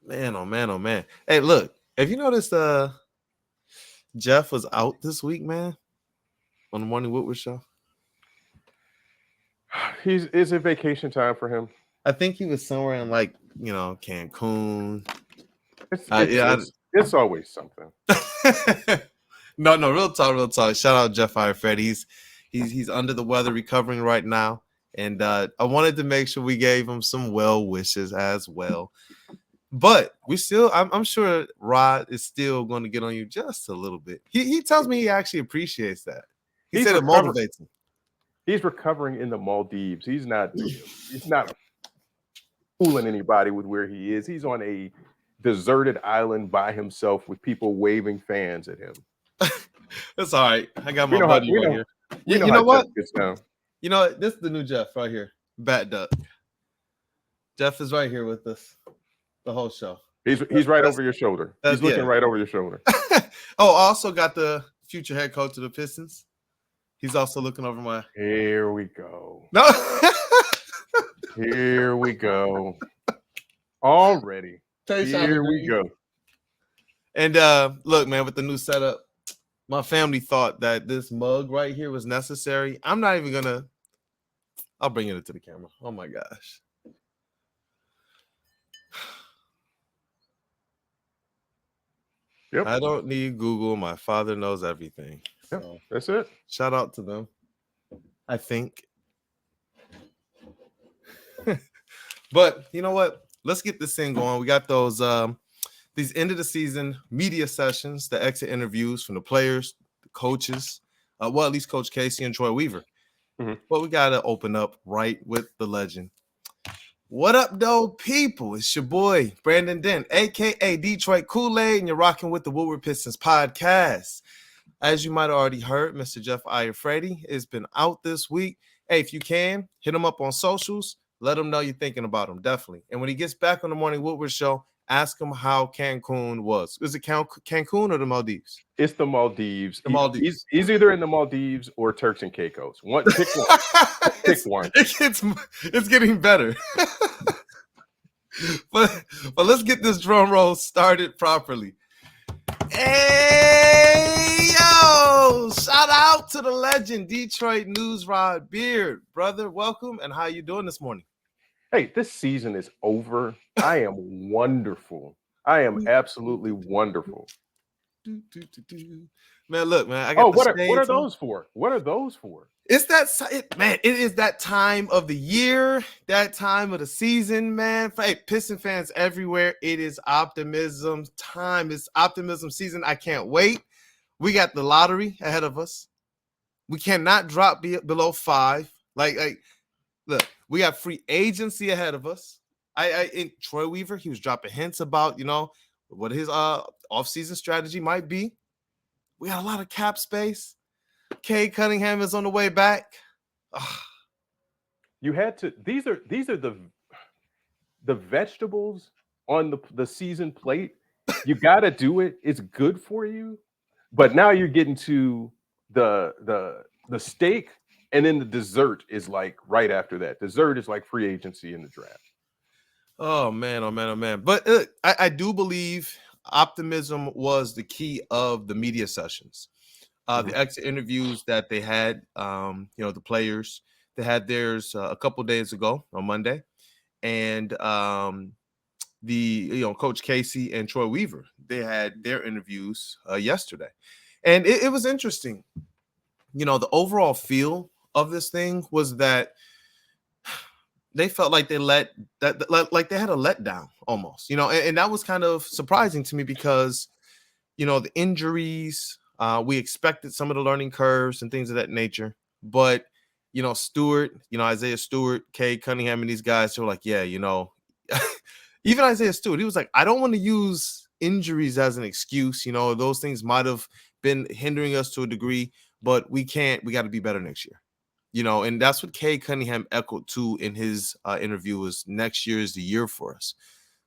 Man, oh man, oh man. Hey, look, have you noticed Jeff was out this week, man, on the Morning Woodward show? It's a vacation time for him. I think he was somewhere in Cancun. It's always something. No, real talk, real talk. Shout out Jeff Firefred. He's under the weather, recovering right now, and I wanted to make sure we gave him some well wishes as well. But I'm sure Rod is still going to get on you just a little bit. He tells me he actually appreciates that. He said it motivates him. He's recovering in the Maldives. He's not fooling anybody with where he is. He's on a deserted island by himself with people waving fans at him. That's all right. I got my buddy right here. You know what? You know what? This is the new Jeff right here. Bat Duck. Jeff is right here with us the whole show. He's right over your shoulder. He's looking right over your shoulder. Oh, I also got the future head coach of the Pistons. He's also looking over my. Here we go. No. Here we go. Already. Here we go. And look, man, with the new setup, my family thought that this mug right here was necessary. I'm not even gonna. I'll bring it into the camera. Oh my gosh. Yep. I don't need Google. My father knows everything. Yep. So, that's it. Shout out to them. I think. But you know what? Let's get this thing going. We got those these end of the season media sessions, the exit interviews from the players, the coaches, at least Coach Casey and Troy Weaver. Mm-hmm. But we got to open up right with the legend. What up, though, people? It's your boy, Brandon Dent, a.k.a. Detroit Kool-Aid, and you're rocking with the Woodward Pistons podcast. As you might have already heard, Mr. Jeff Firefred has been out this week. Hey, if you can, hit him up on socials. Let him know you're thinking about him, definitely. And when he gets back on the Morning Woodward show, ask him how Cancun was. Is it Cancun or the Maldives? It's the Maldives. He's either in the Maldives or Turks and Caicos. Pick one. Pick one. It's getting better. but let's get this drum roll started properly. Hey, yo! Shout out to the legend, Detroit News Rod Beard. Brother, welcome, and how you doing this morning? Hey, this season is over. I am wonderful. I am absolutely wonderful. Man, look, man. I got what are those for? What are those for? It is that time of the year, that time of the season, man. Hey, Piston fans everywhere. It is optimism time. It's optimism season. I can't wait. We got the lottery ahead of us. We cannot drop below 5. Look, we got free agency ahead of us. In Troy Weaver, he was dropping hints about, what his offseason strategy might be. We got a lot of cap space. Cade Cunningham is on the way back. You had to. These are the vegetables on the season plate. You got to do it. It's good for you. But now you're getting to the steak, and then the dessert is like right after that. Dessert is like free agency in the draft. Oh man, oh man, oh man. But I do believe optimism was the key of the media sessions. The exit interviews that they had, the players, they had theirs a couple days ago on Monday. And Coach Casey and Troy Weaver, they had their interviews yesterday. And it was interesting. The overall feel of this thing was that they felt like they had a letdown almost, and that was kind of surprising to me because, the injuries, we expected some of the learning curves and things of that nature, but, Stewart, Isaiah Stewart, Cade Cunningham, and these guys, they were like, yeah, even Isaiah Stewart, he was like, I don't want to use injuries as an excuse. Those things might have been hindering us to a degree, but we got to be better next year. And that's what Cade Cunningham echoed too in his interview was next year is the year for us.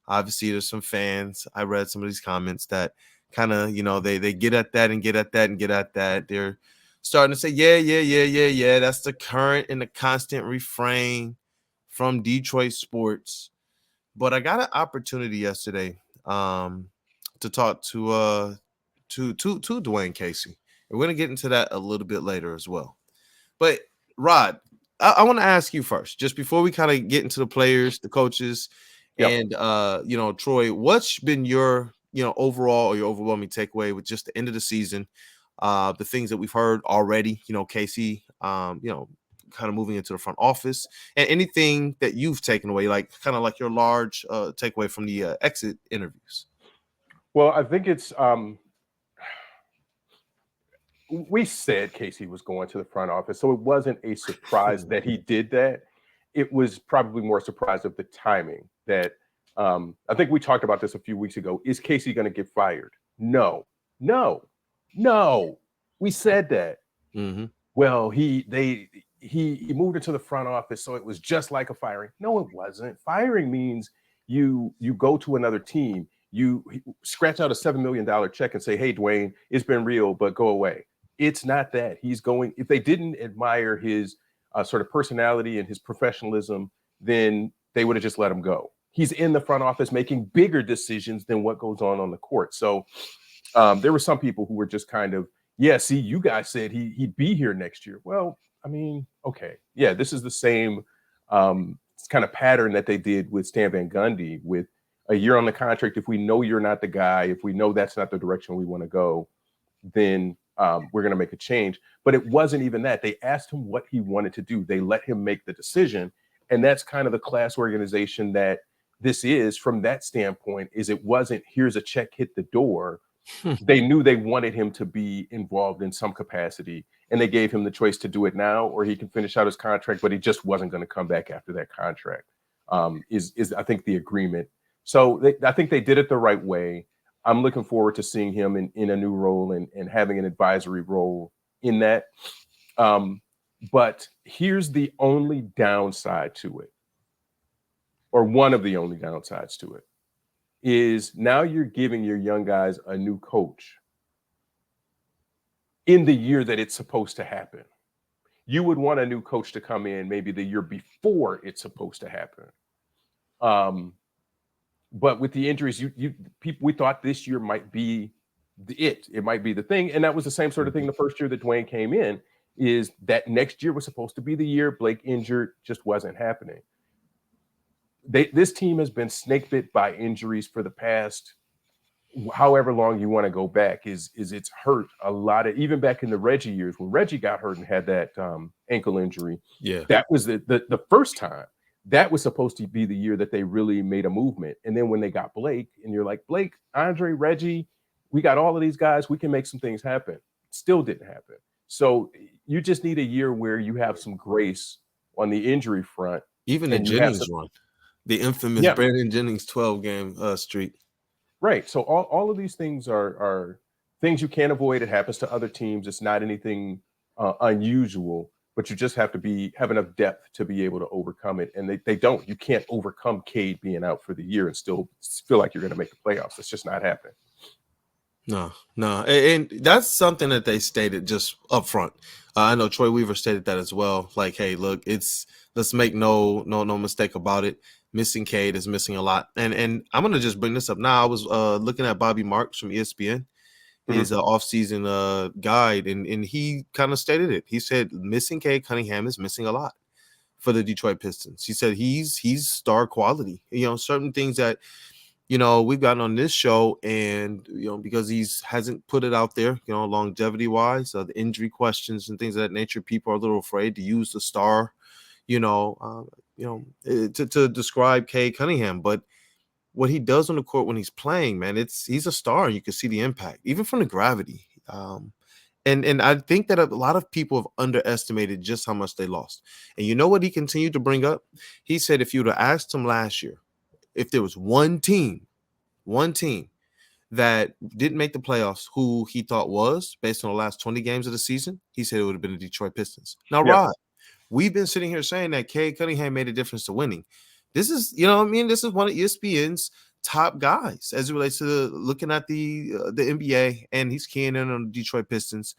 Obviously, there's some fans. I read some of these comments that kind of, they get at that and get at that and get at that. They're starting to say, yeah. That's the current and the constant refrain from Detroit sports. But I got an opportunity yesterday to talk to Dwane Casey. And we're gonna get into that a little bit later as well. But Rod, I want to ask you first, just before we kind of get into the players, the coaches, Yep. and Troy, what's been your overall or your overwhelming takeaway with just the end of the season, the things that we've heard already, Casey, kind of moving into the front office, and anything that you've taken away, like kind of like your large takeaway from the exit interviews. Well, I think it's we said Casey was going to the front office, so it wasn't a surprise that he did that. It was probably more a surprise of the timing that I think we talked about this a few weeks ago. Is Casey going to get fired? No. We said that. Mm-hmm. Well, he moved into the front office, so it was just like a firing. No, it wasn't. Firing means you go to another team, you scratch out a $7 million check and say, "Hey, Dwane, it's been real, but go away." It's not that. He's going. If they didn't admire his sort of personality and his professionalism, then they would have just let him go. He's in the front office making bigger decisions than what goes on the court. So there were some people who were just kind of, yeah, see, you guys said he'd be here next year. Well, I mean, okay. Yeah, this is the same kind of pattern that they did with Stan Van Gundy with a year on the contract. If we know you're not the guy, if we know that's not the direction we want to go, then we're going to make a change. But it wasn't even that. They asked him what he wanted to do. They let him make the decision. And that's kind of the class organization that this is from that standpoint, is it wasn't, here's a check, hit the door. They knew they wanted him to be involved in some capacity, and they gave him the choice to do it now, or he can finish out his contract, but he just wasn't going to come back after that contract, is I think the agreement. So I think they did it the right way. I'm looking forward to seeing him in a new role and having an advisory role in that. But here's the only downside to it, or one of the only downsides to it, is now you're giving your young guys a new coach in the year that it's supposed to happen. You would want a new coach to come in maybe the year before it's supposed to happen. But with the injuries, we thought this year might be it might be the thing. And that was the same sort of thing the first year that Dwane came in, is that next year was supposed to be the year. Blake injured, just wasn't happening. This team has been snake bit by injuries for the past, however long you want to go back, is it's hurt a lot of, even back in the Reggie years when Reggie got hurt and had that ankle injury. Yeah, that was the first time. That was supposed to be the year that they really made a movement. And then when they got Blake, and you're like, Blake, Andre, Reggie, we got all of these guys, we can make some things happen. Still didn't happen. So you just need a year where you have some grace on the injury front. Even the Jennings run, the infamous Brandon Jennings 12-game streak. Right. So all of these things are things you can't avoid. It happens to other teams. It's not anything unusual, but you just have to have enough depth to be able to overcome it. And they don't. You can't overcome Cade being out for the year and still feel like you're going to make the playoffs. It's just not happening. No. And that's something that they stated just up front. I know Troy Weaver stated that as well. Like, hey, look, let's make no mistake about it. Missing Cade is missing a lot. And I'm going to just bring this up now. I was looking at Bobby Marks from ESPN, his off-season guide, and he kind of stated it. He said missing Cade Cunningham is missing a lot for the Detroit Pistons. He said he's star quality. Certain things that we've gotten on this show, and because he hasn't put it out there, longevity wise, the injury questions and things of that nature, people are a little afraid to use the star, to describe Cade Cunningham. But what he does on the court when he's playing, man, he's a star, and you can see the impact even from the gravity. And I think that a lot of people have underestimated just how much they lost. And you know what he continued to bring up? He said if you would have asked him last year, if there was one team that didn't make the playoffs who he thought was, based on the last 20 games of the season, he said it would have been the Detroit Pistons. Now, Rod, we've been sitting here saying that Cade Cunningham made a difference to winning. This is, this is one of ESPN's top guys as it relates to looking at the NBA, and he's keying in on the Detroit Pistons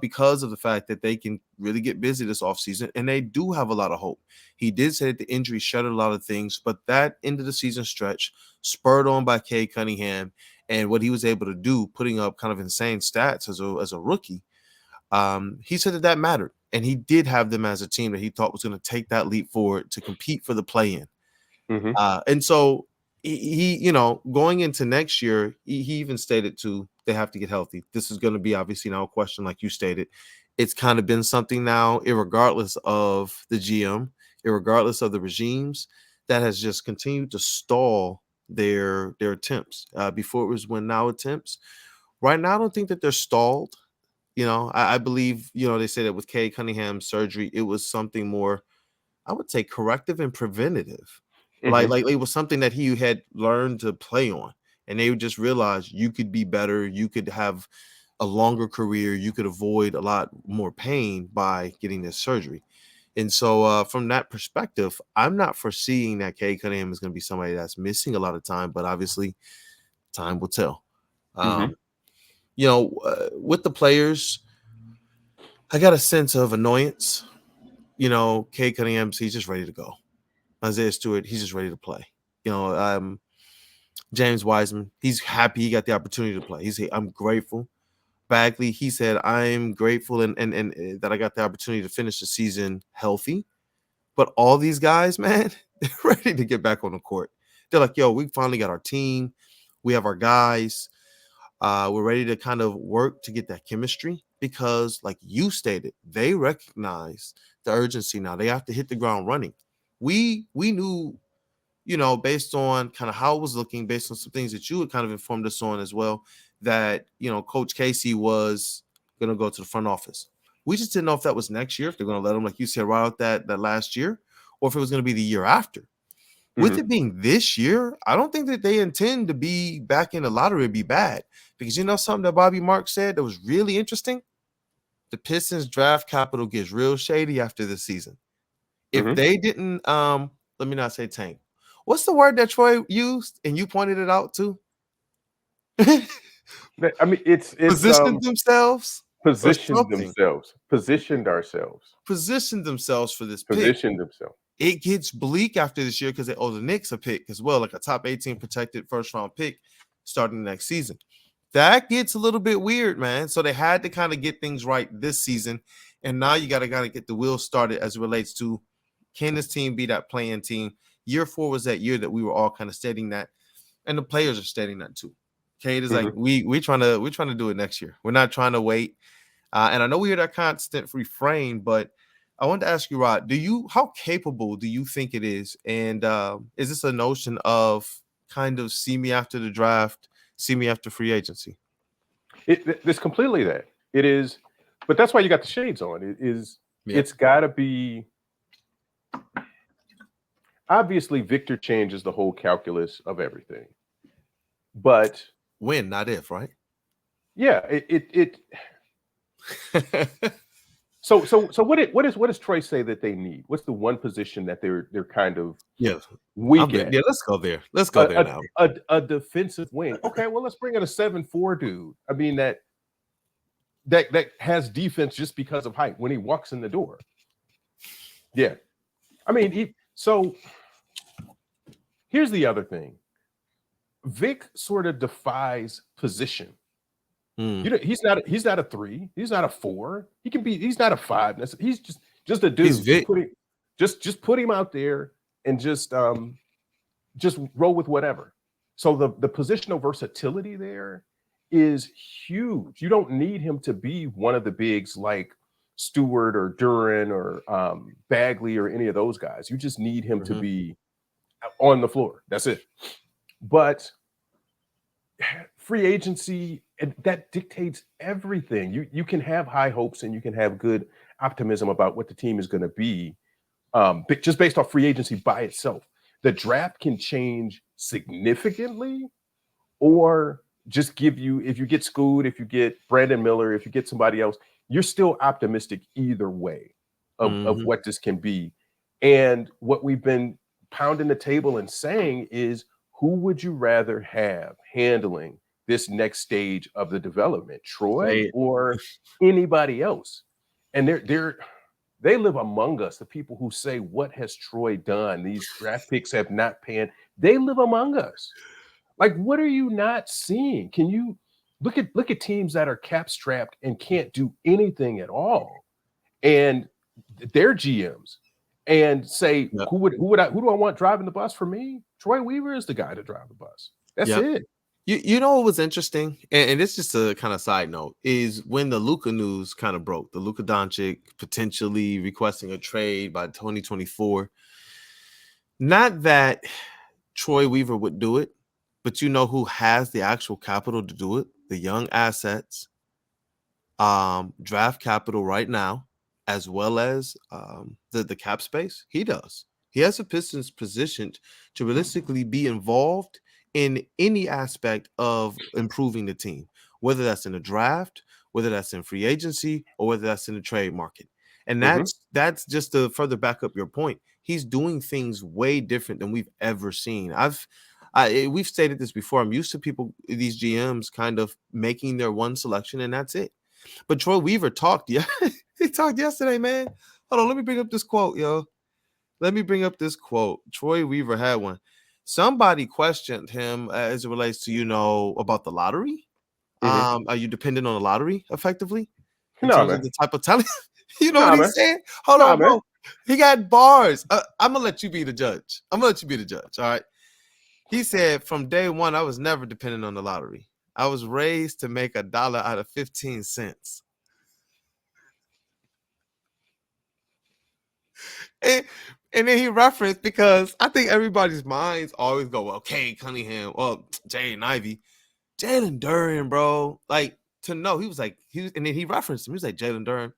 because of the fact that they can really get busy this offseason, and they do have a lot of hope. He did say that the injury shuttered a lot of things, but that end of the season stretch, spurred on by Cade Cunningham and what he was able to do, putting up kind of insane stats as a rookie, he said that mattered, and he did have them as a team that he thought was going to take that leap forward to compete for the play-in. Mm-hmm. And so he, going into next year, he even stated too, they have to get healthy. This is going to be obviously now a question, like you stated. It's kind of been something now, irregardless of the GM, irregardless of the regimes, that has just continued to stall their attempts. Before it was win now attempts. Right now, I don't think that they're stalled. I believe, they say that with Cade Cunningham's surgery, it was something more, I would say, corrective and preventative. Mm-hmm. Like it was something that he had learned to play on, and they would just realize you could be better, you could have a longer career, you could avoid a lot more pain by getting this surgery. And so from that perspective, I'm not foreseeing that Cade Cunningham is going to be somebody that's missing a lot of time, but obviously time will tell. Mm-hmm. With the players, I got a sense of annoyance. Cade Cunningham, he's just ready to go. Isaiah Stewart, he's just ready to play. James Wiseman, he's happy he got the opportunity to play. I'm grateful. Bagley, he said, I'm grateful and that I got the opportunity to finish the season healthy. But all these guys, man, they're ready to get back on the court. They're like, yo, we finally got our team. We have our guys. We're ready to kind of work to get that chemistry because, like you stated, they recognize the urgency now. They have to hit the ground running. We knew, based on kind of how it was looking, based on some things that you had kind of informed us on as well, that, Coach Casey was going to go to the front office. We just didn't know if that was next year, if they're going to let him, like you said, right out that last year, or if it was going to be the year after. Mm-hmm. With it being this year, I don't think that they intend to be back in the lottery and be bad. Because something that Bobby Marks said that was really interesting? The Pistons draft capital gets real shady after this season. If they didn't, let me not say tank. What's the word that Troy used and you pointed it out too? I mean, it's positioned themselves. Positioned ourselves. Positioned themselves for this pick. Positioned themselves. It gets bleak after this year because the Knicks a pick as well, like a top 18 protected first round pick starting the next season. That gets a little bit weird, man. So they had to kind of get things right this season. And now you got to kind of get the wheels started as it relates to, can this team be that playing team? Year 4 was that year that we were all kind of stating that, and the players are stating that too. Cade is like, we're trying to do it next year. We're not trying to wait. And I know we hear that constant refrain, but I wanted to ask you, Rod, how capable do you think it is? And is this a notion of kind of see me after the draft, see me after free agency? It's completely that. It is, but that's why you got the shades on. It's got to be. Obviously, Victor changes the whole calculus of everything. But when, not if, right? Yeah, So what does Troy say that they need? What's the one position that they're kind of weak at? Yeah, let's go there. Let's go there now. A defensive wing. Okay, well, let's bring in a 7'4" dude. I mean that has defense just because of height when he walks in the door. Yeah, I mean so here's the other thing. Vic sort of defies position. He's not a 3. He's not a 4. He's not a 5. He's just a dude. Just put him out there and just roll with whatever. So the positional versatility there is huge. You don't need him to be one of the bigs like Stewart or Duren or Bagley or any of those guys. You just need him to be on the floor. That's it. But free agency, that dictates everything. You can have high hopes and you can have good optimism about what the team is going to be, just based off free agency by itself. The draft can change significantly, or just give you, if you get Scoot, if you get Brandon Miller, if you get somebody else, you're still optimistic either way of what this can be. And what we've been pounding the table and saying is, who would you rather have handling this next stage of the development, Troy or anybody else? And they live among us, the people who say, what has Troy done? These draft picks have not panned. They live among us. Like, what are you not seeing? Can you look at teams that are cap strapped and can't do anything at all, and their GMs, and say, who do I want driving the bus for me? Troy Weaver is the guy to drive the bus. That's it. You know what was interesting, and it's just a kind of side note, is when the Luka news kind of broke, the Luka Doncic potentially requesting a trade by 2024. Not that Troy Weaver would do it, but you know who has the actual capital to do it? The young assets, draft capital right now, as well as the cap space. He does. He has the Pistons positioned to realistically be involved in any aspect of improving the team, whether that's in the draft, whether that's in free agency, or whether that's in the trade market. And that's just to further back up your point. He's doing things way different than we've ever seen. We've stated this before. I'm used to these GMs kind of making their one selection and that's it. But Troy Weaver talked. Yeah, he talked yesterday, man. Hold on, let me bring up this quote, yo. Let me bring up this quote. Troy Weaver had one. Somebody questioned him as it relates to, about the lottery. Are you dependent on the lottery effectively? In terms of the type of talent? You know what he's saying? Hold on, bro. He got bars. I'm going to let you be the judge. All right? He said, from day one, I was never dependent on the lottery. I was raised to make $1 out of 15 cents. And then he referenced, because I think everybody's minds always go, well, Cade Cunningham, Jaden Ivey, Jalen Duren, bro. Like, to know, he was like, and then he referenced him. He was like, Jalen Duren.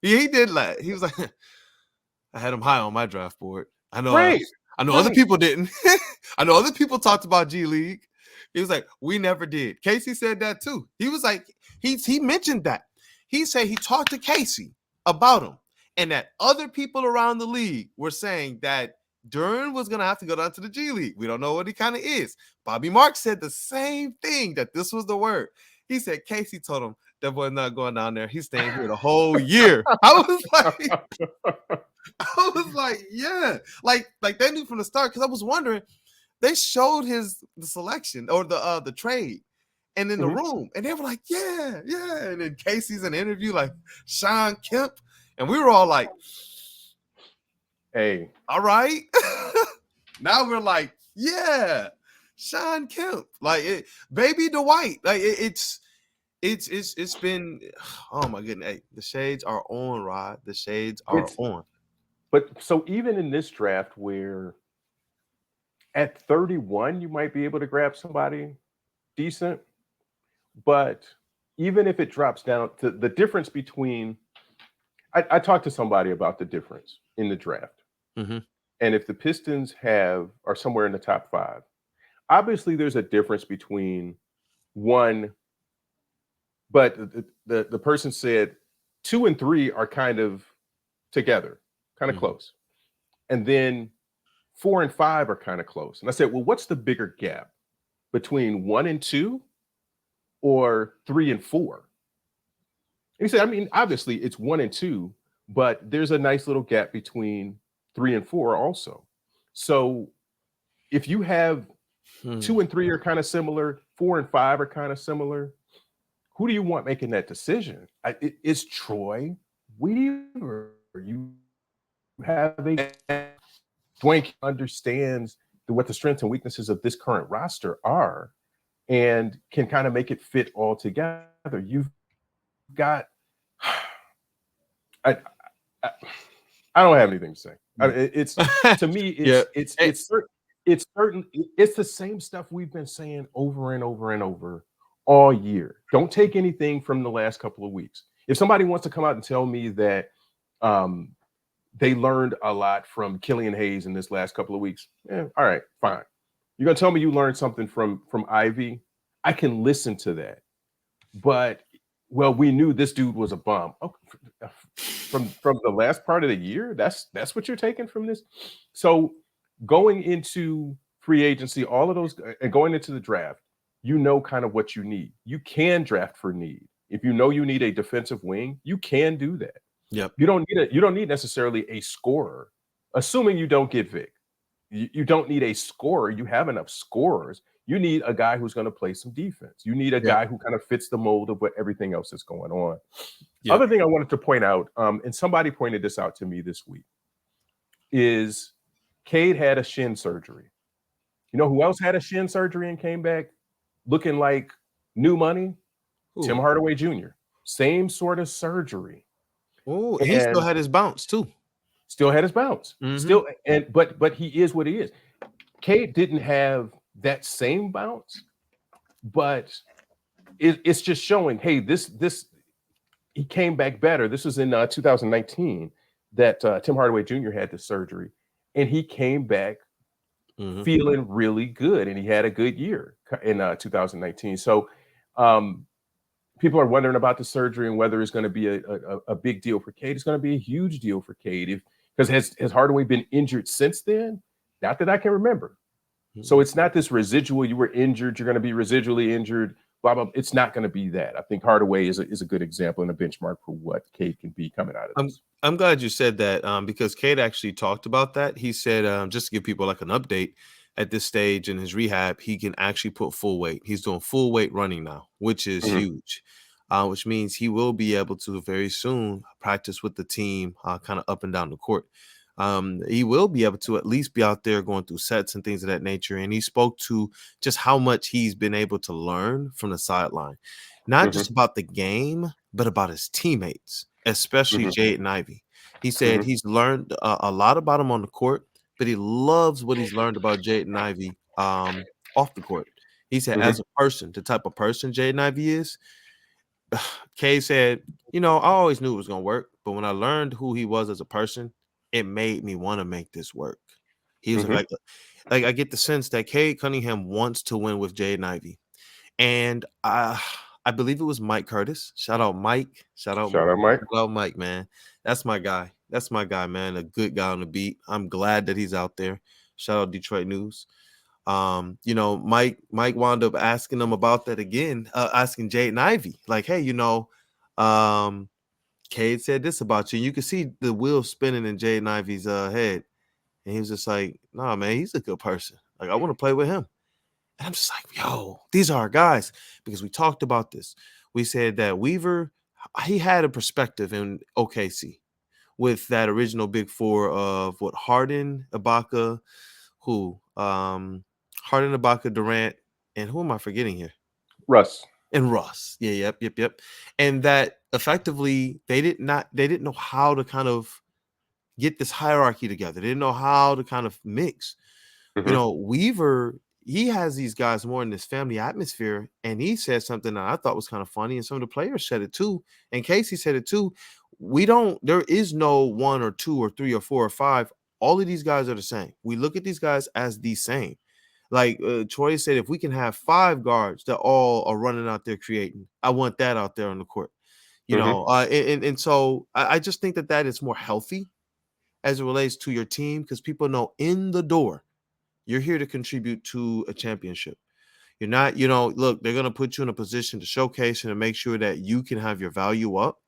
Yeah, he did like, he was like, I had him high on my draft board. I know, I know other people didn't. I know other people talked about G League. He was like, we never did. Casey said that too. He was like, he mentioned that. He said he talked to Casey about him, and that other people around the league were saying that Duren was going to have to go down to the G League. We don't know what he kind of is. Bobby Marks said the same thing, that this was the word. He said Casey told him that boy's not going down there. He's staying here the whole year. I was like, yeah. Like they knew from the start, because I was wondering, they showed the selection or the trade and in the room, and they were like, yeah. And then Casey's in an interview like Sean Kemp, and we were all like, hey, all right. Now we're like, yeah, Sean Kemp, like baby Dwight. Like it's been, oh my goodness. Hey, the shades are on, Rod. The shades are on. But so even in this draft, where at 31 you might be able to grab somebody decent, but even if it drops down to the difference between, I talked to somebody about the difference in the draft. Mm-hmm. And if the Pistons are somewhere in the top 5, obviously there's a difference between one, but the person said 2 and 3 are kind of together, kind of close. And then 4 and 5 are kind of close. And I said, well, what's the bigger gap between 1 and 2 or 3 and 4? And he said, I mean, obviously it's 1 and 2, but there's a nice little gap between 3 and 4 also. So if you have 2 and 3 are kind of similar, 4 and 5 are kind of similar, who do you want making that decision? It's Troy Weaver. You have Dwane understands what the strengths and weaknesses of this current roster are and can kind of make it fit all together. You've got, I don't have anything to say. I mean, it's to me, it's certain. It's the same stuff we've been saying over and over and over all year. Don't take anything from the last couple of weeks. If somebody wants to come out and tell me that they learned a lot from Killian Hayes in this last couple of weeks, all right, fine. You're gonna tell me you learned something from Ivy? I can listen to that. But well, we knew this dude was a bum. Oh, from the last part of the year, that's what you're taking from this. So going into free agency, all of those, and going into the draft, you know kind of what you need. You can draft for need. If you know you need a defensive wing, you can do that. Yep. You don't need necessarily a scorer, assuming you don't get Vic. You don't need a scorer. You have enough scorers. You need a guy who's going to play some defense. You need a guy who kind of fits the mold of what everything else is going on. Yep. Other thing I wanted to point out, and somebody pointed this out to me this week, is Cade had a shin surgery. You know who else had a shin surgery and came back looking like new money? Ooh. Tim Hardaway Jr. Same sort of surgery. Oh, he still had his bounce too. Still had his bounce. Still, but he is what he is. Cade didn't have that same bounce, but it's just showing, hey, this he came back better. This was in 2019 that Tim Hardaway Jr. had the surgery, and he came back feeling really good, and he had a good year in 2019. So people are wondering about the surgery and whether it's going to be a big deal for Cade. It's going to be a huge deal for Cade because has Hardaway been injured since then? Not that I can remember. So it's not this residual, you were injured, you're going to be residually injured, blah, blah. It's not going to be that. I think Hardaway is a good example and a benchmark for what Cade can be coming out of this. I'm glad you said that because Cade actually talked about that. He said, just to give people like an update, at this stage in his rehab, he can actually put full weight. He's doing full weight running now, which is huge, which means he will be able to very soon practice with the team kind of up and down the court. He will be able to at least be out there going through sets and things of that nature. And he spoke to just how much he's been able to learn from the sideline, not just about the game, but about his teammates, especially Jaden Ivey. He said he's learned a lot about him on the court, but he loves what he's learned about Jaden Ivey off the court. He said, as a person, the type of person Jaden Ivey is, Kay said, I always knew it was going to work, but when I learned who he was as a person, it made me want to make this work. He was like I get the sense that Cade Cunningham wants to win with Jaden Ivey. And I believe it was Mike Curtis. Shout out Mike. Shout out Mike. Shout out Mike, man. That's my guy. That's my guy, man. A good guy on the beat. I'm glad that he's out there. Shout out Detroit News. Mike wound up asking him about that again, asking Jaden Ivey, like, hey, Cade said this about you. And you can see the wheels spinning in Jaden Ivey's head. And he was just like, nah, man, he's a good person. Like, I want to play with him. And I'm just like, yo, these are our guys. Because we talked about this. We said that Weaver, he had a perspective in OKC with that original big four of Harden, Ibaka, Durant, and who am I forgetting here? Russ. And Russ. Yeah, yep. And that effectively they didn't know how to kind of get this hierarchy together. They didn't know how to kind of mix. Weaver, he has these guys more in this family atmosphere, and he said something that I thought was kind of funny, and some of the players said it too, and Casey said it too. There is no 1 or 2 or 3 or 4 or 5. All of these guys are the same. We look at these guys as the same. Like Troy said, if we can have 5 guards that all are running out there creating, I want that out there on the court. And so I just think that is more healthy as it relates to your team, because people know in the door, you're here to contribute to a championship. You're not, look, they're going to put you in a position to showcase and to make sure that you can have your value up.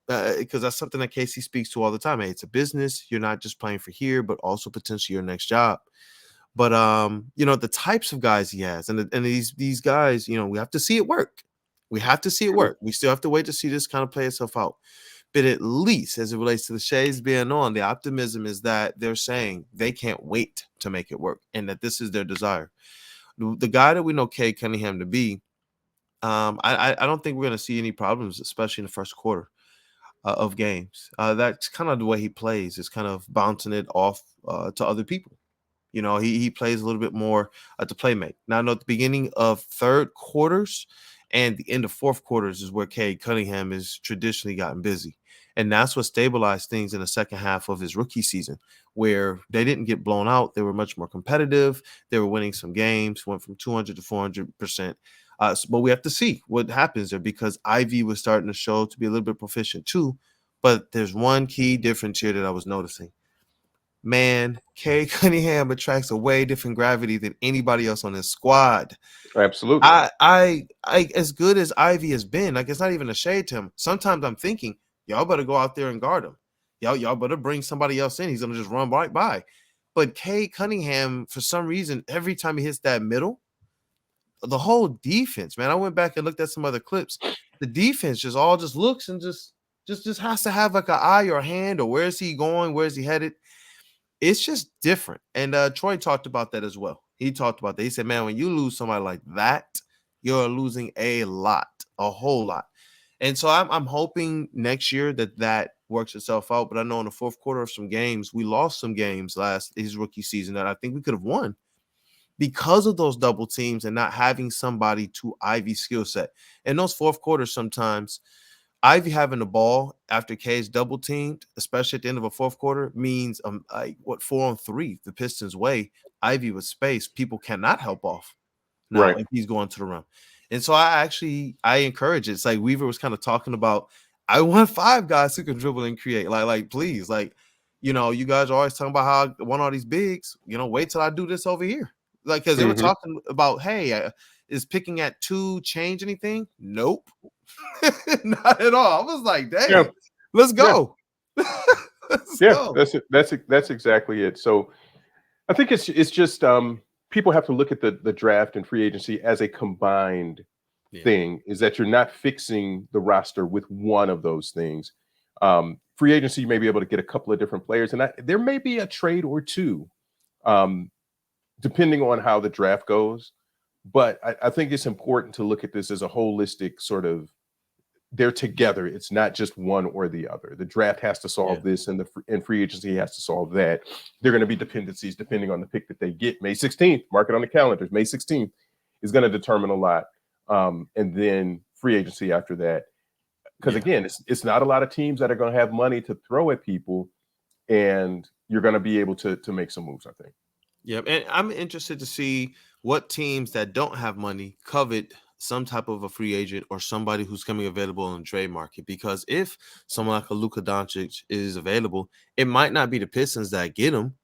Because that's something that Casey speaks to all the time. Hey, it's a business. You're not just playing for here, but also potentially your next job. But the types of guys he has, and these guys, we have to see it work. We have to see it work. We still have to wait to see this kind of play itself out. But at least as it relates to the Shades being on, the optimism is that they're saying they can't wait to make it work, and that this is their desire. The guy that we know Cade Cunningham to be, I don't think we're going to see any problems, especially in the first quarter of games. That's kind of the way he plays, is kind of bouncing it off to other people. He plays a little bit more to playmate. Now, I know at the beginning of third quarters and the end of fourth quarters is where Cade Cunningham has traditionally gotten busy. And that's what stabilized things in the second half of his rookie season, where they didn't get blown out. They were much more competitive. They were winning some games, went from 200 to 400%. But we have to see what happens there, because Ivy was starting to show to be a little bit proficient too. But there's one key difference here that I was noticing. man, Cade Cunningham attracts a way different gravity than anybody else on this squad. Absolutely. I as good as Ivy has been, like it's not even a shade to him. Sometimes I'm thinking, y'all better go out there and guard him. Y'all better bring somebody else in. He's gonna just run right by. But Cade Cunningham, for some reason, every time he hits that middle, the whole defense, man. I went back and looked at some other clips. The defense just looks and just has to have like an eye or a hand, or where is he going? Where is he headed? It's just different. And Troy talked about that as well. He talked about that. He said, man, when you lose somebody like that, you're losing a lot, a whole lot. And so I'm hoping next year that works itself out. But I know in the fourth quarter of some games, we lost some games his rookie season that I think we could have won because of those double teams and not having somebody to Ivy's skill set. And those fourth quarters sometimes, Ivy having the ball after K's double teamed, especially at the end of a fourth quarter, means 4-on-3 the Pistons way. Ivy with space, people cannot help off now if he's going to the rim. And so I encourage it. It's like Weaver was kind of talking about, I want 5 guys who can dribble and create. Like please, you guys are always talking about how I want all these bigs. Wait till I do this over here. Because they were talking about, hey, is picking at 2 change anything? Nope. Not at all. I was like, dang, let's go. Let's go. That's exactly it. So I think it's just people have to look at the draft and free agency as a combined thing, is that you're not fixing the roster with one of those things. Free agency, you may be able to get a couple of different players, and there may be a trade or two, depending on how the draft goes. But I think it's important to look at this as a holistic sort of, they're together. It's not just one or the other. The draft has to solve this, and free agency has to solve that. They're going to be dependencies depending on the pick that they get. May 16th, mark it on the calendars. May 16th is going to determine a lot. And then free agency after that. Because again, it's not a lot of teams that are going to have money to throw at people, and you're going to be able to make some moves, I think. Yep. And I'm interested to see what teams that don't have money covet some type of a free agent or somebody who's coming available on the trade market. Because if someone like a Luka Doncic is available, it might not be the Pistons that get him,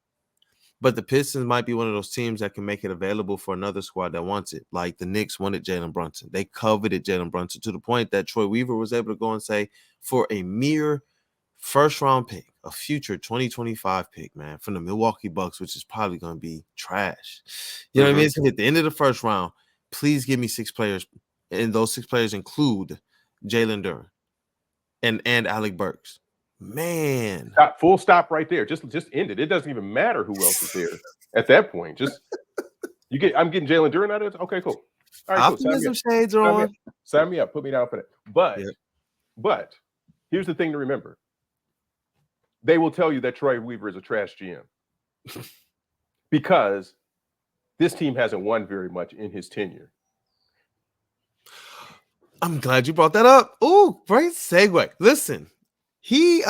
but the Pistons might be one of those teams that can make it available for another squad that wants it. Like the Knicks wanted Jalen Brunson. They coveted Jalen Brunson to the point that Troy Weaver was able to go and say, for a mere first-round pick, a future 2025 pick, man, from the Milwaukee Bucks, which is probably going to be trash. You know what I mean? It's at the end of the first round, please give me 6 players, and those 6 players include Jalen Duren and Alec Burks. Man. Full stop right there. Just end it. It doesn't even matter who else is there at that point. I'm getting Jalen Duren out of it. Okay, cool. All right, optimism shades are on. Sign me up. Put me down for that. But here's the thing to remember. They will tell you that Troy Weaver is a trash GM because this team hasn't won very much in his tenure. I'm glad you brought that up. Ooh, great segue. Listen, he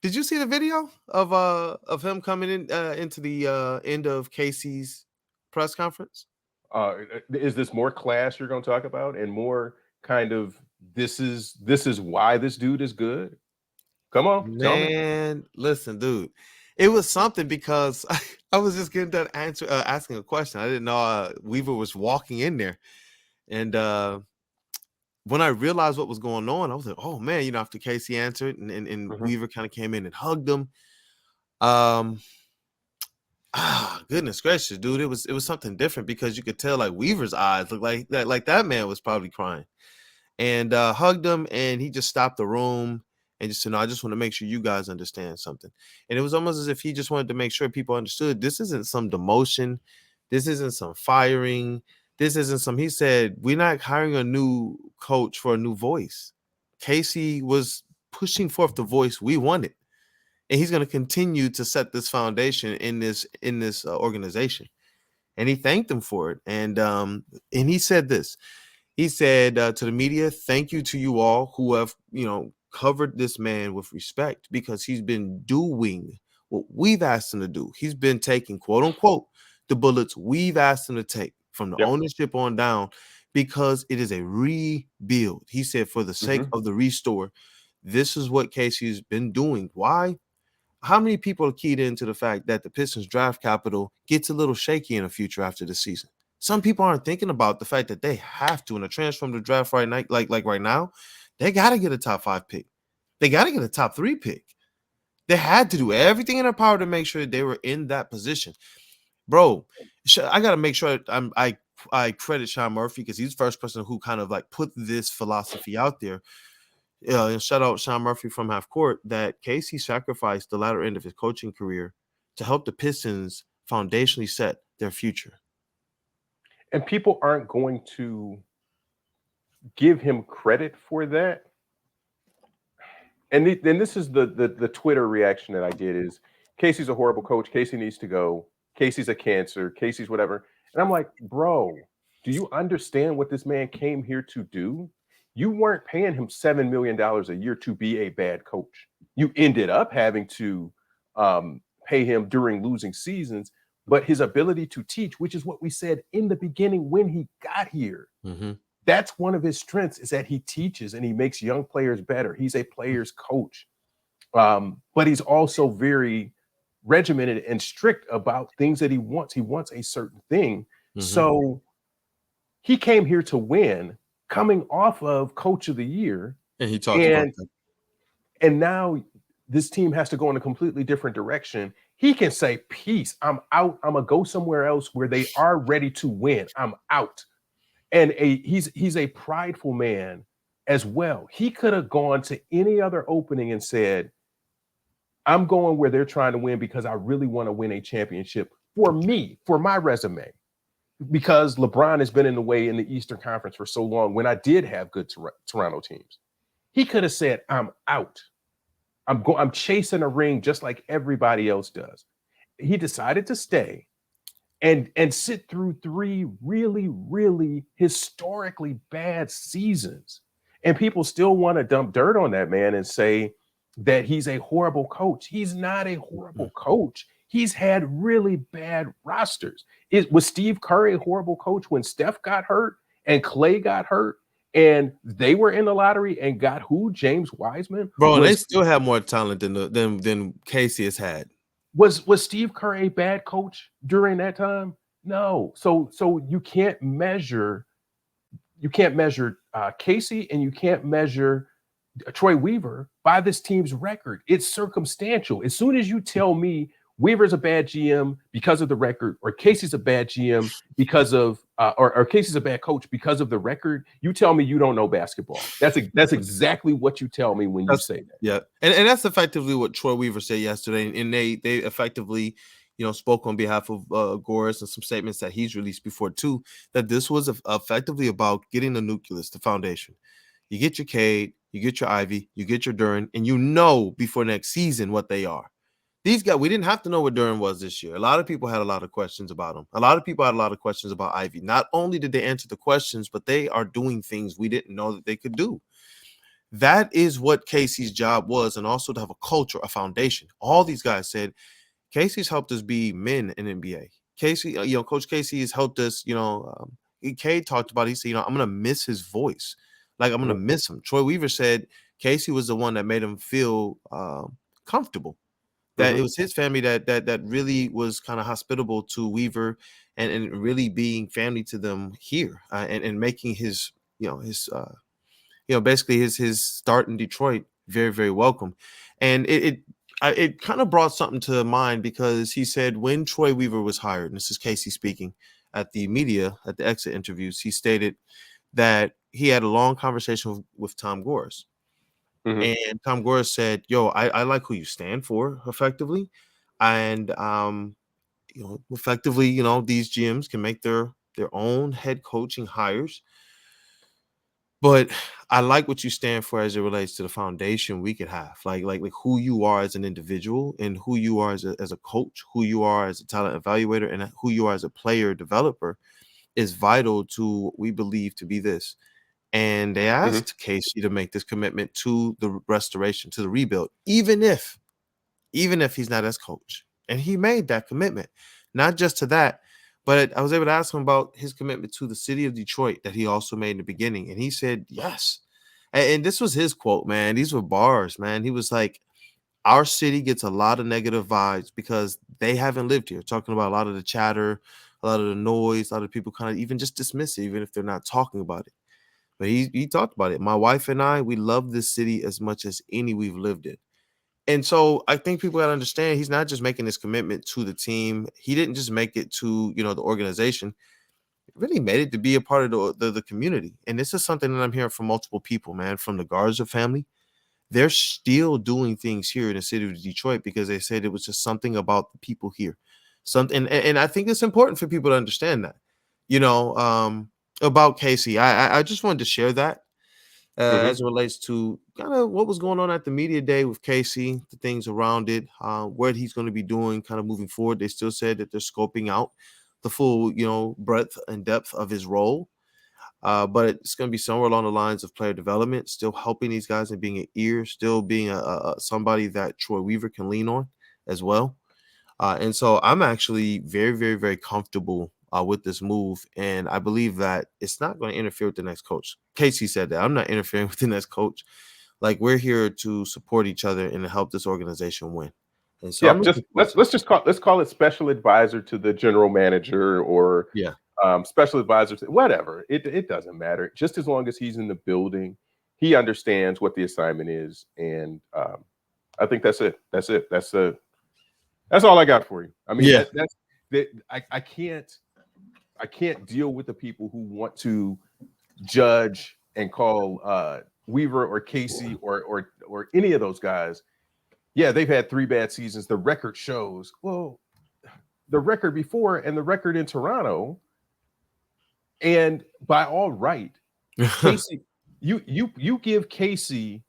did you see the video of him coming in into the end of Casey's press conference? Is this more class you're going to talk about, and more kind of this is why this dude is good? Come on, man. Listen, dude, it was something because I was just getting done asking a question. I didn't know Weaver was walking in there, and when I realized what was going on, I was like, "Oh man!" After Casey answered, and Weaver kind of came in and hugged him. Goodness gracious, dude! It was something different because you could tell like Weaver's eyes looked like that man was probably crying, and hugged him, and he just stopped the room. And just said, no, I just want to make sure you guys understand something. And it was almost as if he just wanted to make sure people understood this isn't some demotion. This isn't some firing. This isn't some, he said, we're not hiring a new coach for a new voice. Casey was pushing forth the voice we wanted. And he's going to continue to set this foundation in this organization. And he thanked them for it. And he said this. He said to the media, thank you to you all who have, covered this man with respect because he's been doing what we've asked him to do. He's been taking, quote unquote, the bullets we've asked him to take from the ownership on down because it is a rebuild. He said, for the sake of the restore, this is what Casey's been doing. Why? how many people are keyed into the fact that the Pistons draft capital gets a little shaky in the future after the season? Some people aren't thinking about the fact that they have to in a transform the draft right now, like right now, they got to get a top 5 pick. They got to get a top 3 pick. They had to do everything in their power to make sure they were in that position. Bro, I got to make sure I credit Sean Murphy because he's the first person who kind of like put this philosophy out there. And shout out Sean Murphy from Half Court that Casey sacrificed the latter end of his coaching career to help the Pistons foundationally set their future. And people aren't going to give him credit for that. And then this is the Twitter reaction that I get is Casey's a horrible coach. Casey needs to go. Casey's a cancer. Casey's whatever. And I'm like, bro, do you understand what this man came here to do? You weren't paying him $7 million a year to be a bad coach. You ended up having to pay him during losing seasons, but his ability to teach, which is what we said in the beginning when he got here, that's one of his strengths is that he teaches and he makes young players better. He's a player's coach, but he's also very regimented and strict about things that he wants. He wants a certain thing. So he came here to win, coming off of Coach of the Year. And he talked about that. And now this team has to go in a completely different direction. He can say, peace, I'm out. I'm going to go somewhere else where they are ready to win. I'm out. And he's a prideful man as well. He could have gone to any other opening and said, I'm going where they're trying to win because I really want to win a championship for me, for my resume. Because LeBron has been in the way in the Eastern Conference for so long when I did have good Toronto teams. He could have said, I'm out. I'm chasing a ring just like everybody else does. He decided to stay and sit through 3 really, really historically bad seasons. And people still want to dump dirt on that man and say that he's a horrible coach. He's not a horrible coach. He's had really bad rosters. Was Steve Kerr a horrible coach when Steph got hurt and Clay got hurt and they were in the lottery and got who? James Wiseman? Bro, they still have more talent than Casey has had. Was Steve Kerr a bad coach during that time? No. So you can't measure Casey and you can't measure Troy Weaver by this team's record. It's circumstantial. As soon as you tell me Weaver's a bad GM because of the record, or Casey's a bad GM because of, or Casey's a bad coach because of the record, you tell me you don't know basketball. That's exactly what you tell me when you say that. Yeah, and that's effectively what Troy Weaver said yesterday, and they effectively, spoke on behalf of Goris and some statements that he's released before too. That this was effectively about getting the nucleus, the foundation. You get your Cade, you get your Ivy, you get your Duren, and before next season what they are. These guys, we didn't have to know what Duren was this year. A lot of people had a lot of questions about him. A lot of people had a lot of questions about Ivy. Not only did they answer the questions, but they are doing things we didn't know that they could do. That is what Casey's job was, and also to have a culture, a foundation. All these guys said, Casey's helped us be men in NBA. Casey, Coach Casey has helped us, Cade talked about it. He said, I'm going to miss his voice. Like, I'm going to miss him. Troy Weaver said Casey was the one that made him feel comfortable. That it was his family that really was kind of hospitable to Weaver and really being family to them here and making his basically his start in Detroit very, very welcome. And it kind of brought something to mind because he said when Troy Weaver was hired, and this is Casey speaking at the media at the exit interviews, he stated that he had a long conversation with Tom Goris. And Tom Goris said, yo, I like who you stand for effectively. And, effectively, these GMs can make their own head coaching hires. But I like what you stand for as it relates to the foundation we could have, like who you are as an individual and who you are as a coach, who you are as a talent evaluator, and who you are as a player developer is vital to what we believe to be this. And they asked Casey to make this commitment to the restoration, to the rebuild, even if he's not as coach. And he made that commitment, not just to that, but I was able to ask him about his commitment to the city of Detroit that he also made in the beginning. And he said, yes. And this was his quote, man. These were bars, man. He was like, our city gets a lot of negative vibes because they haven't lived here. Talking about a lot of the chatter, a lot of the noise, a lot of people kind of even just dismiss it, even if they're not talking about it. But he talked about it. My wife and I, we love this city as much as any we've lived in. And so I think people got to understand he's not just making this commitment to the team. He didn't just make it to, the organization. He really made it to be a part of the community. And this is something that I'm hearing from multiple people, man, from the Garza family. They're still doing things here in the city of Detroit because they said it was just something about the people here. Something, and I think it's important for people to understand that, about Casey. I just wanted to share that as it relates to kind of what was going on at the media day with Casey, the things around it, what he's going to be doing kind of moving forward. They still said that they're scoping out the full, breadth and depth of his role. But it's going to be somewhere along the lines of player development, still helping these guys and being an ear, still being somebody that Troy Weaver can lean on as well. And so I'm actually very, very, very comfortable with this move. And I believe that it's not going to interfere with the next coach. Casey said that. I'm not interfering with the next coach. Like, we're here to support each other and to help this organization win. And so let's call it special advisor to the general manager or special advisor to whatever. It doesn't matter. Just as long as he's in the building, he understands what the assignment is. And I think that's it. That's all I got for you. I mean, I can't deal with the people who want to judge and call Weaver or Casey or any of those guys. Yeah, they've had 3 bad seasons. The record shows. Well, the record before and the record in Toronto. And by all right, Casey, you give Casey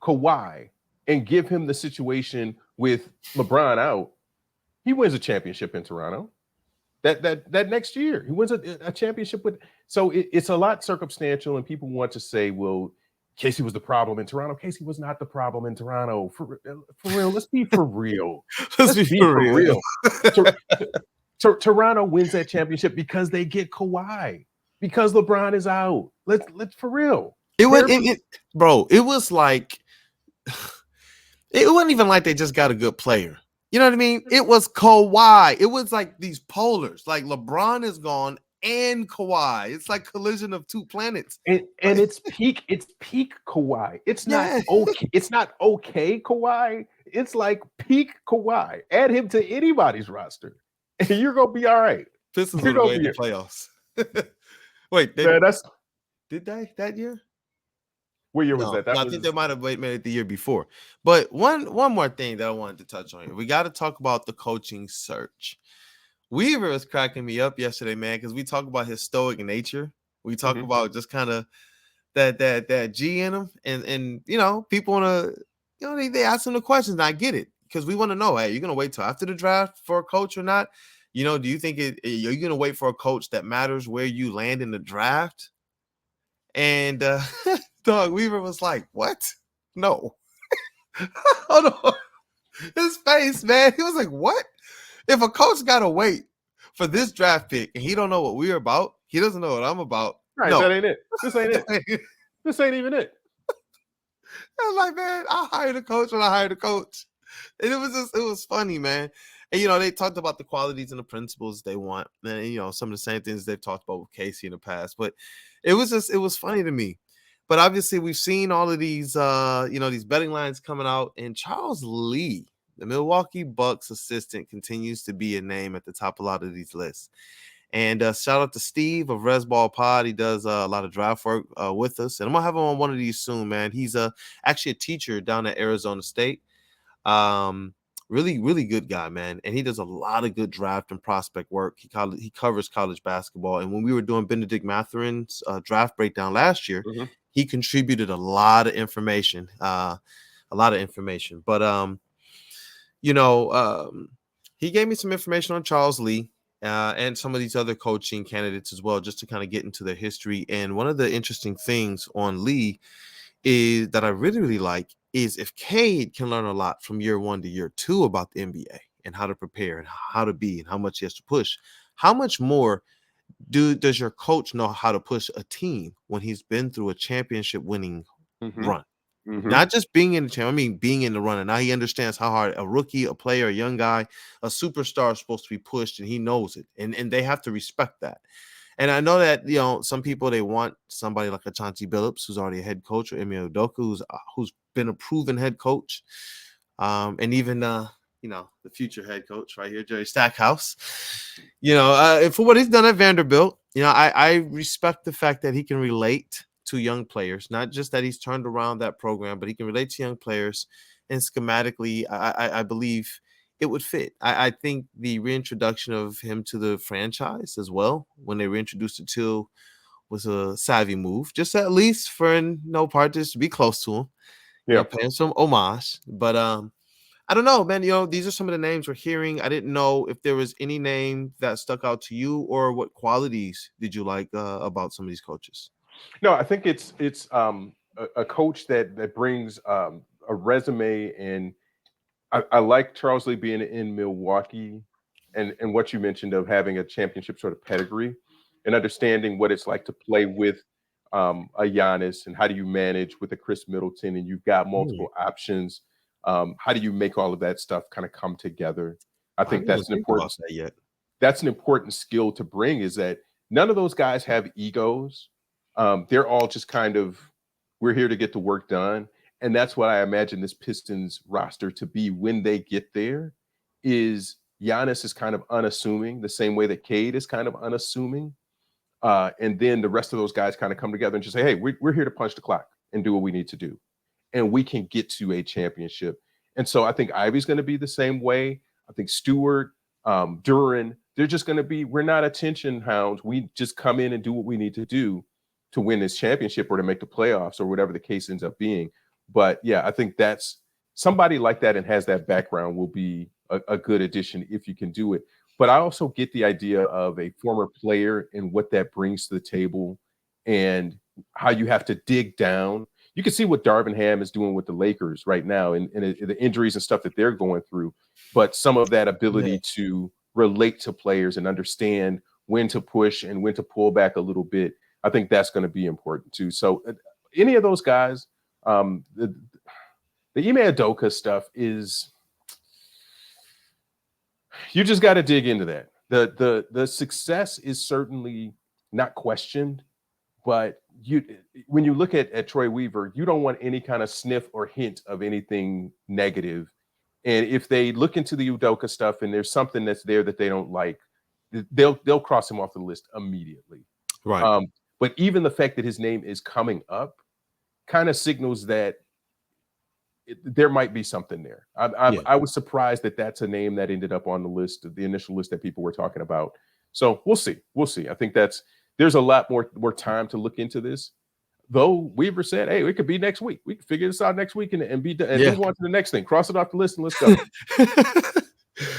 Kawhi and give him the situation with LeBron out, he wins a championship in Toronto. That next year, he wins a championship with. So it's a lot circumstantial, and people want to say, well, Casey was the problem in Toronto. Casey was not the problem in Toronto. For real, let's be for real. Let's be for real. Toronto wins that championship because they get Kawhi, because LeBron is out. Let's for real. It was like it wasn't even like they just got a good player. You know what I mean? It was Kawhi. It was like these polars. Like, LeBron is gone and Kawhi. It's like collision of 2 planets. And it's peak Kawhi. It's not okay. It's not okay Kawhi. It's like peak Kawhi. Add him to anybody's roster, and you're gonna be all right. Pistons are going to the playoffs. Wait, did they that year? What year was that? I think they might have made it the year before. But one more thing that I wanted to touch on here. We got to talk about the coaching search. Weaver was cracking me up yesterday, man, because we talk about his stoic nature. We talk about just kind of that G in him. And people want to, they ask him the questions. And I get it, because we want to know, hey, you're going to wait till after the draft for a coach or not? Do you think are you going to wait for a coach that matters where you land in the draft? And Doug Weaver was like, what? No. Hold on. His face, man. He was like, what? If a coach got to wait for this draft pick and he don't know what we're about, he doesn't know what I'm about. Right, no. That ain't it. This ain't it. This ain't even it. I was like, man, I hired a coach when I hired a coach. And it was funny, man. And, they talked about the qualities and the principles they want. And, some of the same things they've talked about with Casey in the past. But it was funny to me. But obviously we've seen all of these, these betting lines coming out. And Charles Lee, the Milwaukee Bucks assistant, continues to be a name at the top of a lot of these lists. And shout out to Steve of Resball Pod. He does a lot of draft work with us. And I'm going to have him on one of these soon, man. He's actually a teacher down at Arizona State. Really, really good guy, man. And he does a lot of good draft and prospect work. He covers college basketball. And when we were doing Benedict Matherin's draft breakdown last year, he contributed a lot of information. But, he gave me some information on Charles Lee and some of these other coaching candidates as well, just to kind of get into their history. And one of the interesting things on Lee is that I really, really like is if Cade can learn a lot from year 1 to year 2 about the NBA and how to prepare and how to be and how much he has to push, how much more does your coach know how to push a team when he's been through a championship winning run? Not just being in the champ, I mean being in the running. Now he understands how hard a rookie, a player, a young guy, a superstar is supposed to be pushed, and he knows it. And they have to respect that. And I know that, some people, they want somebody like a Chauncey Billups, who's already a head coach, or Emi Udoka, who's been a proven head coach. And even the future head coach right here, Jerry Stackhouse. For what he's done at Vanderbilt, I respect the fact that he can relate to young players, not just that he's turned around that program, but he can relate to young players. And schematically, I believe it would fit. I think the reintroduction of him to the franchise as well, when they reintroduced it to, was a savvy move, just at least for no partners to be close to him. Yeah. Paying some homage. But I don't know, man. These are some of the names we're hearing. I didn't know if there was any name that stuck out to you, or what qualities did you like about some of these coaches? No, I think it's a coach that brings a resume, and I like Charles Lee being in Milwaukee, and what you mentioned of having a championship sort of pedigree, and understanding what it's like to play with a Giannis, and how do you manage with a Chris Middleton, and you've got multiple options. How do you make all of that stuff kind of come together? I think that's an important. That's an important skill to bring. Is that none of those guys have egos. They're all just kind of, we're here to get the work done. And that's what I imagine this Pistons roster to be when they get there. Is Giannis is kind of unassuming, the same way that Cade is kind of unassuming. And then the rest of those guys kind of come together and just say, hey, we're here to punch the clock and do what we need to do. And we can get to a championship. And so I think Ivy's going to be the same way. I think Stewart, Duren, they're just going to be, we're not attention hounds. We just come in and do what we need to do to win this championship, or to make the playoffs, or whatever the case ends up being. But yeah, I think that's somebody like that and has that background will be a good addition if you can do it. But I also get the idea of a former player and what that brings to the table, and how you have to dig down. You can see what Darvin Ham is doing with the Lakers right now, and the injuries and stuff that they're going through. But some of that ability to relate to players and understand when to push and when to pull back a little bit, I think that's going to be important too. So any of those guys, the Ime Udoka stuff is, you just got to dig into that. The success is certainly not questioned, but when you look at Troy Weaver, you don't want any kind of sniff or hint of anything negative. And if they look into the Udoka stuff and there's something that's there that they don't like, they'll cross him off the list immediately. Right. But even the fact that his name is coming up kind of signals that there might be something there. I was surprised that that's a name that ended up on the list, the initial list that people were talking about. So we'll see. I think there's a lot more time to look into this. Though Weaver said, hey, it could be next week. We can figure this out next week and be done, and move on to the next thing. Cross it off the list and let's go.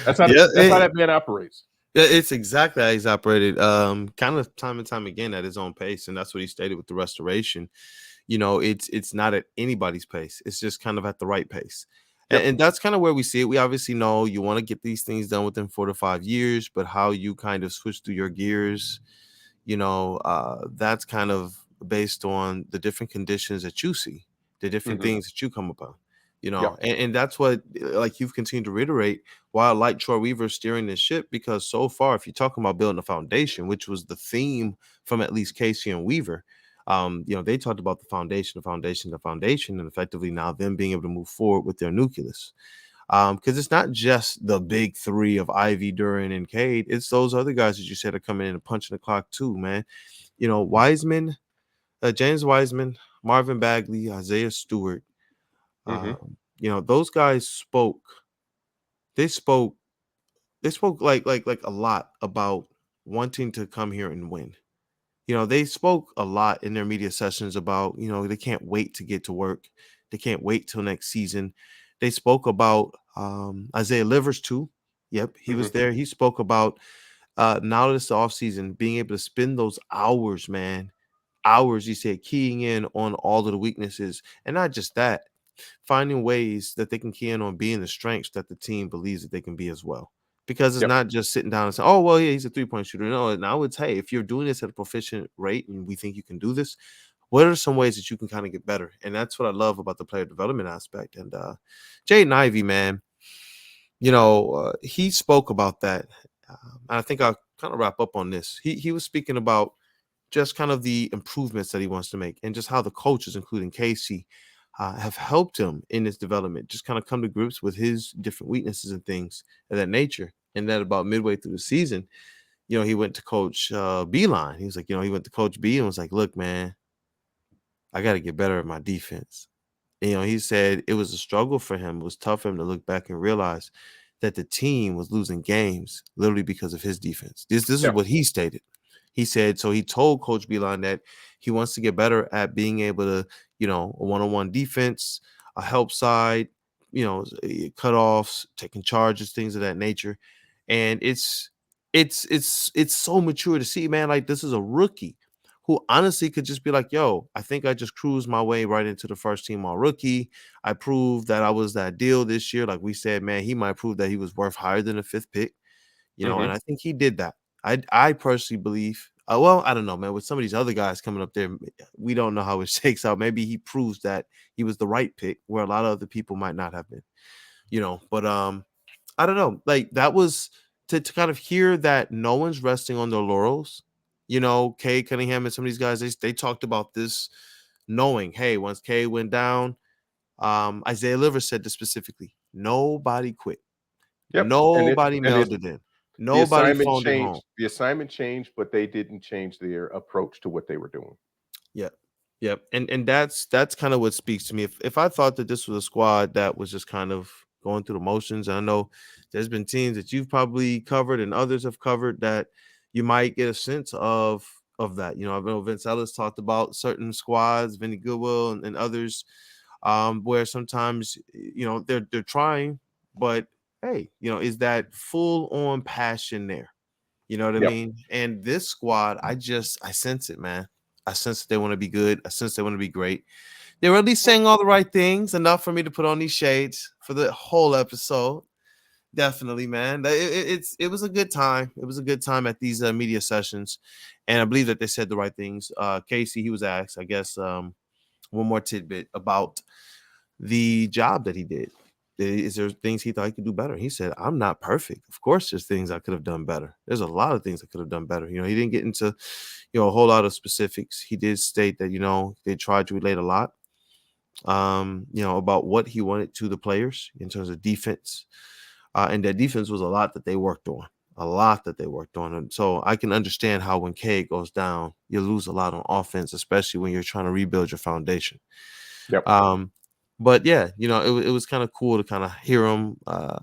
That's how that man operates. It's exactly how he's operated, kind of time and time again at his own pace. And that's what he stated with the restoration. It's not at anybody's pace. It's just kind of at the right pace. Yep. And that's kind of where we see it. We obviously know you want to get these things done within 4 to 5 years, but how you kind of switch through your gears, that's kind of based on the different conditions that you see, the different things that you come upon. And that's what, like you've continued to reiterate, why I like Troy Weaver steering this ship, because so far, if you're talking about building a foundation, which was the theme from at least Casey and Weaver, they talked about the foundation, and effectively now them being able to move forward with their nucleus. Because it's not just the big three of Ivy, Duren, and Cade. It's those other guys that you said are coming in and punching the clock too, man. Wiseman, James Wiseman, Marvin Bagley, Isaiah Stewart. Those guys spoke. They spoke like a lot about wanting to come here and win. They spoke a lot in their media sessions about, they can't wait to get to work. They can't wait till next season. They spoke about Isaiah Livers too. Yep, he was there. He spoke about now that it's the offseason, being able to spend those hours, man. Hours, he said, keying in on all of the weaknesses. And not just that, finding ways that they can key in on being the strengths that the team believes that they can be as well. Because it's not just sitting down and saying, oh, well, yeah, he's a 3-point shooter. No, now it's, hey, if you're doing this at a proficient rate and we think you can do this, what are some ways that you can kind of get better? And that's what I love about the player development aspect. And Jaden Ivey, man, he spoke about that. And I think I'll kind of wrap up on this. He was speaking about just kind of the improvements that he wants to make and just how the coaches, including Casey, have helped him in his development, just kind of come to grips with his different weaknesses and things of that nature. And that about midway through the season, he went to Coach Beeline. He was like, he went to Coach B and was like, look, man, I got to get better at my defense. He said it was a struggle for him. It was tough for him to look back and realize that the team was losing games literally because of his defense. This is what he stated. He said, so he told Coach Beeline that he wants to get better at being able to, a one-on-one defense, a help side, cutoffs, taking charges, things of that nature. And it's so mature to see, man. Like, this is a rookie who honestly could just be like, yo, I think I just cruised my way right into the first team all rookie. I proved that I was that deal this year. Like we said, man, he might prove that he was worth higher than a 5th pick, and I think he did that. I personally believe, well, I don't know, man, with some of these other guys coming up there, we don't know how it shakes out. Maybe he proves that he was the right pick where a lot of other people might not have been, but I don't know. Like, that was to kind of hear that no one's resting on their laurels. Kay Cunningham and some of these guys, they talked about this, knowing, hey, once Kay went down, Isaiah Livers said this specifically, nobody quit. Yep. Nobody mailed it in. Nobody phoned it home. The assignment changed, but they didn't change their approach to what they were doing. Yep. And that's kind of what speaks to me. If I thought that this was a squad that was just kind of going through the motions, and I know there's been teams that you've probably covered and others have covered that you might get a sense of that. I know Vince Ellis talked about certain squads, Vinny Goodwill and others, where sometimes, they're trying, but hey, is that full on passion there? You know what I mean? And this squad, I sense it, man. I sense that they want to be good. I sense they want to be great. They were at least saying all the right things, enough for me to put on these shades for the whole episode. Definitely, man. It was a good time. It was a good time at these media sessions, and I believe that they said the right things. Casey, he was asked, I guess, one more tidbit about the job that he did. Is there things he thought he could do better? He said, I'm not perfect. Of course, there's things I could have done better. There's a lot of things I could have done better. He didn't get into, a whole lot of specifics. He did state that, they tried to relate a lot, about what he wanted to the players in terms of defense. And that defense was a lot that they worked on. And so I can understand how when K goes down, you lose a lot on offense, especially when you're trying to rebuild your foundation. Yep. But yeah, it was kind of cool to kind of hear him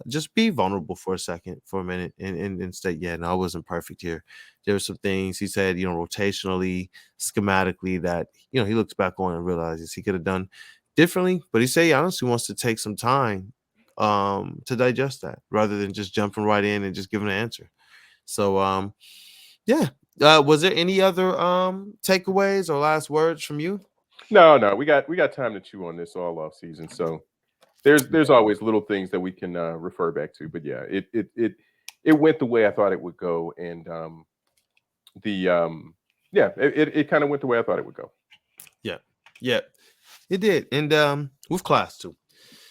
just be vulnerable for a minute, and say, yeah, no, I wasn't perfect here. There were some things he said, rotationally, schematically, that, he looks back on and realizes he could have done differently. But he said he honestly wants to take some time to digest that rather than just jumping right in and just giving an answer. So yeah. Was there any other takeaways or last words from you? No, we got time to chew on this all off season. So there's always little things that we can refer back to. But yeah, it went the way I thought it would go, and it kind of went the way I thought it would go. Yeah, it did, and with class too.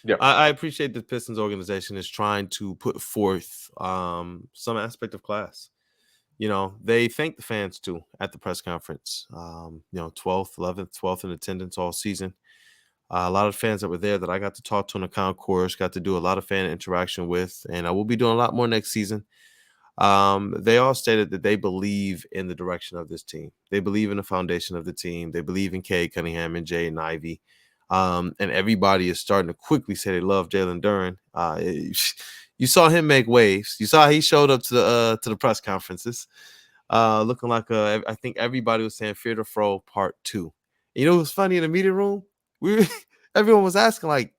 Yeah, I appreciate the Pistons organization is trying to put forth some aspect of class. They thanked the fans too at the press conference. 12th, 11th, 12th in attendance all season. A lot of fans that were there that I got to talk to in the concourse, got to do a lot of fan interaction with, and I will be doing a lot more next season. They all stated that they believe in the direction of this team. They believe in the foundation of the team. They believe in Kay Cunningham and Jay and Ivy. And everybody is starting to quickly say they love Jalen Duren. You saw him make waves. You saw he showed up to the press conferences, looking like I think everybody was saying "Fear the Fro Part 2." And it was funny in the media room. Everyone was asking, like,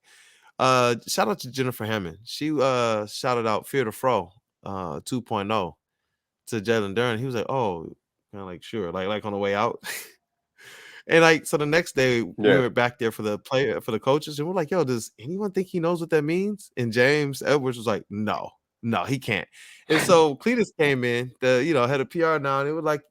shout out to Jennifer Hammond. She shouted out "Fear the Fro 2.0" to Jalen Duren. He was like, "Oh, kind of like sure," like on the way out. And like, so the next day we were back there for the coaches, and we're like, yo, does anyone think he knows what that means? And James Edwards was like, no, he can't. And so Cletus came in, the head of PR now, and it was like,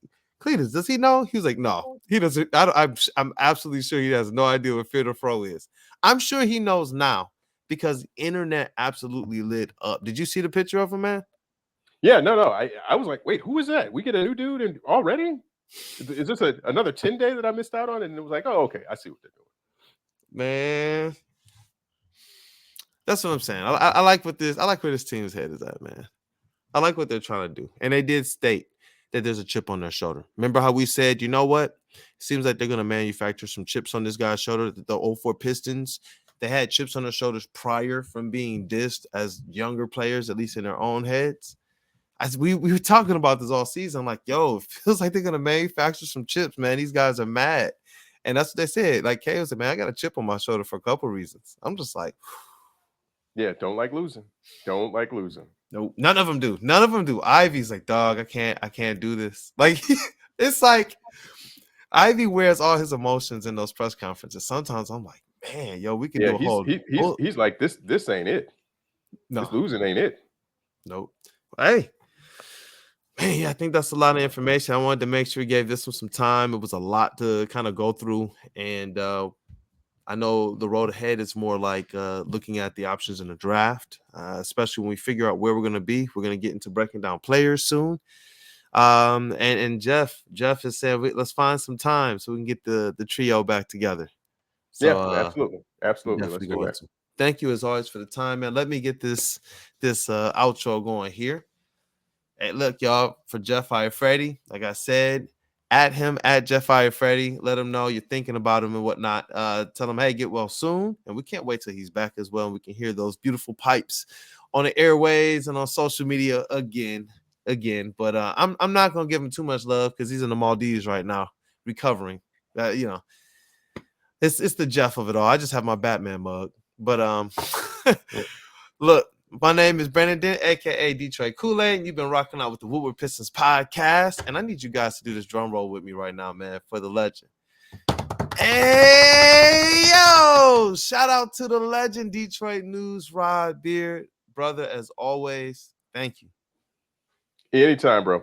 Cletus, does he know? He was like, no, he doesn't. I'm absolutely sure he has no idea what fear to throw is. I'm sure he knows now because internet absolutely lit up. Did you see the picture of him, man? Yeah, no. I was like, wait, who is that? We get a new dude and already? Is this another 10 day that I missed out on? And it was like, oh, okay, I see what they're doing. Man, that's what I'm saying. I like what this. I like where this team's head is at, man. I like what they're trying to do, and they did state that there's a chip on their shoulder. Remember how we said, you know what? It seems like they're going to manufacture some chips on this guy's shoulder. The 04 Pistons, they had chips on their shoulders prior from being dissed as younger players, at least in their own heads. As we were talking about this all season, I'm like, yo, it feels like they're going to manufacture some chips, man. These guys are mad. And that's what they said. Like, Kay said, man, I got a chip on my shoulder for a couple of reasons. I'm just like, yeah, don't like losing. Don't like losing. Nope, none of them do. None of them do. Ivy's like, dog, I can't do this. Like, it's like Ivy wears all his emotions in those press conferences. Sometimes I'm like, man, yo, we can do a whole. He's like, this ain't it. No, this losing ain't it. Nope. Hey, man, yeah, I think that's a lot of information. I wanted to make sure we gave this one some time. It was a lot to kind of go through, and I know the road ahead is more like looking at the options in the draft, especially when we figure out where we're going to be. We're going to get into breaking down players soon. And Jeff has said, let's find some time so we can get the trio back together. So, yeah, absolutely. Let's do that. Thank you as always for the time, man. Let me get this outro going here. Hey, look, y'all, for Jeff Freddy, like I said, at him at Jeff Freddy. Let him know you're thinking about him and whatnot. Tell him, hey, get well soon. And we can't wait till he's back as well. And we can hear those beautiful pipes on the airways and on social media again. But I'm not gonna give him too much love because he's in the Maldives right now, recovering. It's the Jeff of it all. I just have my Batman mug. But look. My name is Brandon Dent, a.k.a. Detroit Kool-Aid, and you've been rocking out with the Woodward Pistons podcast, and I need you guys to do this drum roll with me right now, man, for the legend. Hey, yo! Shout out to the legend, Detroit News, Rod Beard. Brother, as always, thank you. Anytime, bro.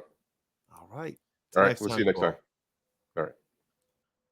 All right. All right, we'll see you next time.